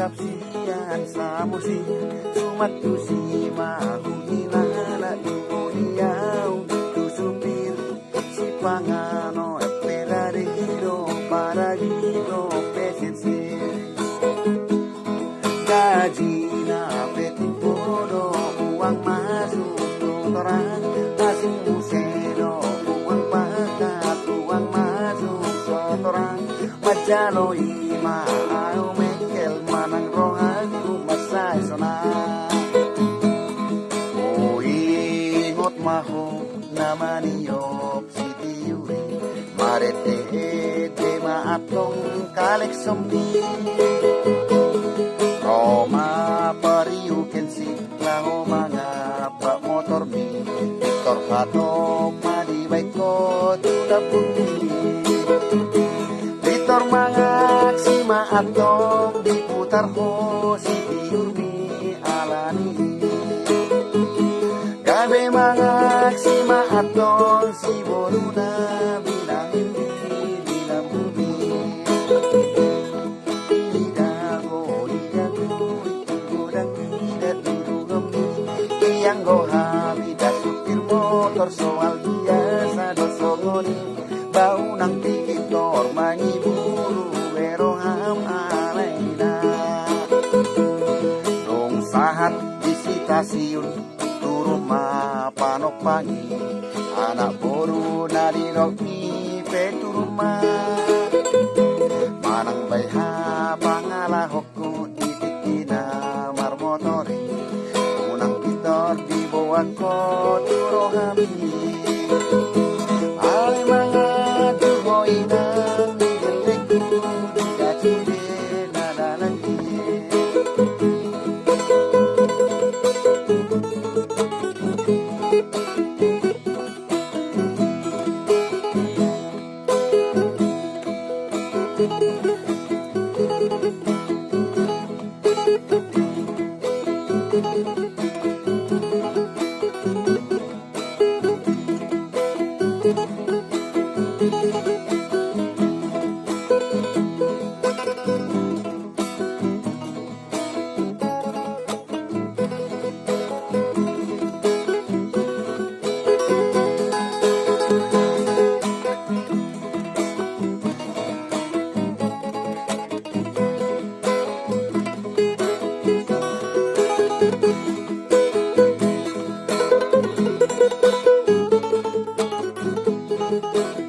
Tapsiyan sa musik sumat tu si mahunilala imuniyaw tu supir si pangano esperarido paragido pesensir gaji na peting podo uang masuk tutoran asing museno uang pakat uang masuk sotoran majalo ima manang rohan kumasay sona o ingot maho naman iyop si tiyuri marete de maatong kalek somdi Roma pariuken si laho mga pa motor mi Victor Hato madibay ko tulabundi Victor mga si maatong tarho si tiurmi alani gabe mangak si maaton si boruna bilang hindi bilang bumi idago itudang tidak durugami iyang gohami dasupir motor soal biasa dosongoni bau nang tikitor mangiburu eroham sahat di stasiun turun mapanok pagi anak boru nari roki peturuma manang bayha pangalahokku titikina marmotori unang pitor di bawah ko turohami ale mga tuhoinang nigelekku di kacide nadalangi Thank you.